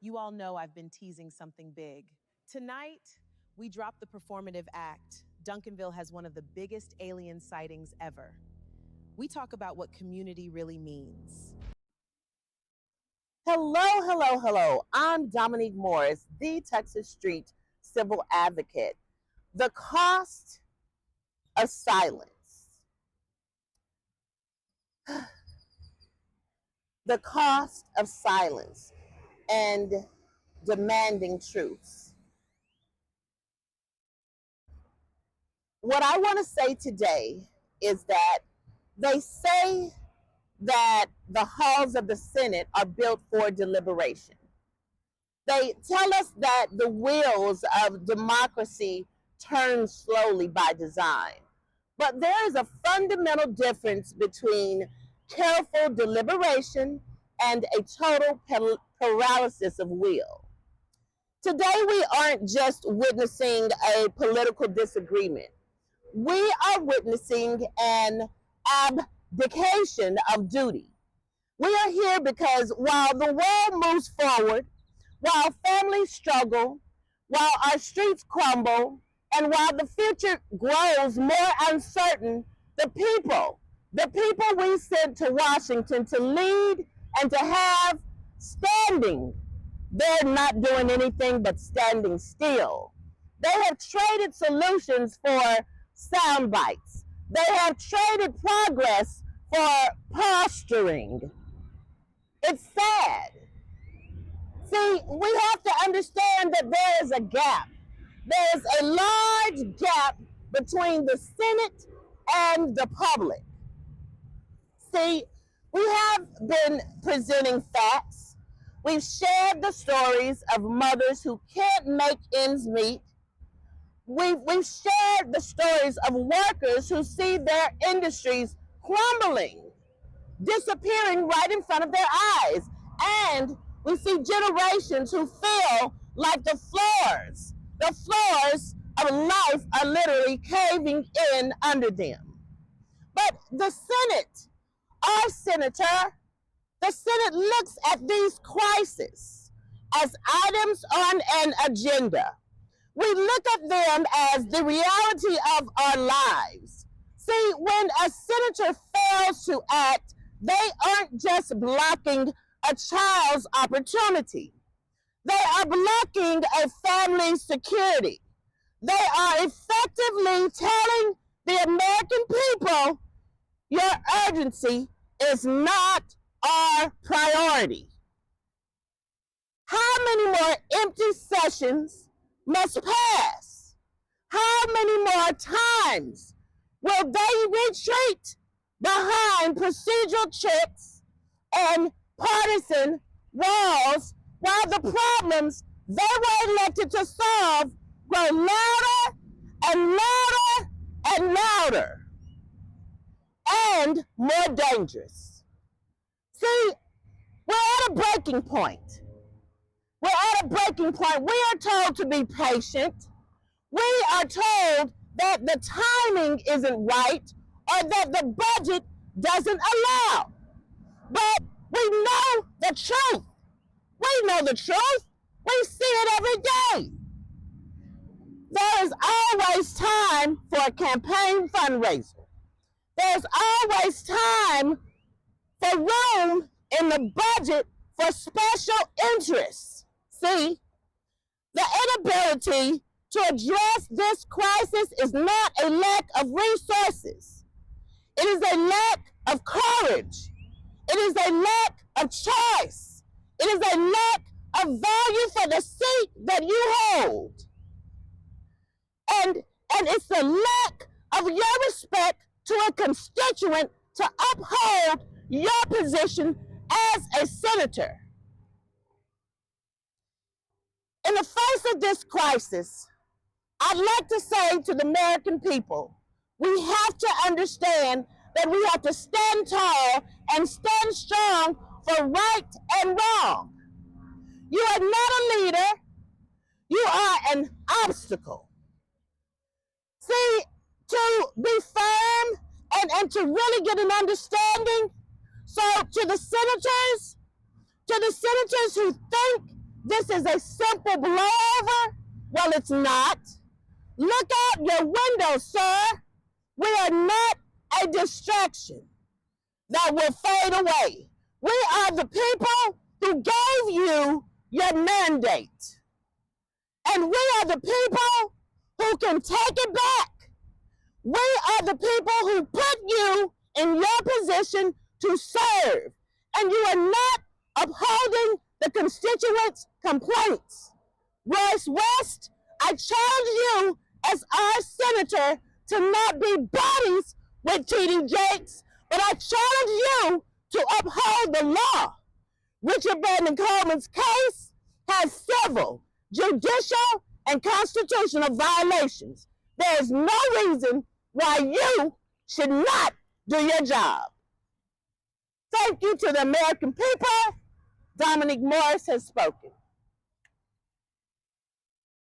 You all know I've been teasing something big. Tonight, we drop the performative act. Duncanville has one of the biggest alien sightings ever. We talk about what community really means. Hello. I'm Dominique Morris, the Texas Street Civil Advocate. The cost of silence. The cost of silence and demanding truths. What I want to say today is that they say that the halls of the Senate are built for deliberation. They tell us that the wheels of democracy turn slowly by design. But there is a fundamental difference between careful deliberation and a total paralysis of will. Today, we aren't just witnessing a political disagreement. We are witnessing an abdication of duty. We are here because while the world moves forward, while families struggle, while our streets crumble, and while the future grows more uncertain, the people we sent to Washington to lead and to have standing, they're not doing anything but standing still. They have traded solutions for sound bites. They have traded progress for posturing. It's sad. See, we have to understand that there is a gap. There is a large gap between the Senate and the public. See, we have been presenting facts. We've shared the stories of mothers who can't make ends meet. We've shared the stories of workers who see their industries crumbling, disappearing right in front of their eyes. And we see generations who feel like the floors of life are literally caving in under them. But the Senate, our senator, the Senate looks at these crises as items on an agenda. We look at them as the reality of our lives. See, when a senator fails to act, they aren't just blocking a child's opportunity. They are blocking a family's security. They are effectively telling the American people, your urgency is not our priority. How many more empty sessions must pass? How many more times will they retreat behind procedural checks and partisan walls while the problems they were elected to solve grow louder and louder and louder and more dangerous? See, we're at a breaking point. We're at a breaking point. We are told to be patient. We are told that the timing isn't right or that the budget doesn't allow. But we know the truth. We know the truth. We see it every day. There is always time for a campaign fundraiser. There's always time for room in the budget for special interests. See, the inability to address this crisis is not a lack of resources. It is a lack of courage. It is a lack of choice. It is a lack of value for the seat that you hold. And it's the lack of your respect to a constituent to uphold your position as a senator. In the face of this crisis, I'd like to say to the American people, we have to understand that we have to stand tall and stand strong for right and wrong. You are not a leader. You are an obstacle. See, to be firm and to really get an understanding, so to the senators who think This is a simple blowover. Well, it's not. Look out your window, sir. We are not a distraction that will fade away. We are the people who gave you your mandate. And we are the people who can take it back. We are the people who put you in your position to serve. And you are not upholding the constituents' complaints. Royce West, I challenge you as our senator to not be buddies with T.D. Jakes, but I challenge you to uphold the law. Richard Brandon Coleman's case has civil, judicial, and constitutional violations. There is no reason why you should not do your job. Thank you to the American people. Dominique Morris has spoken.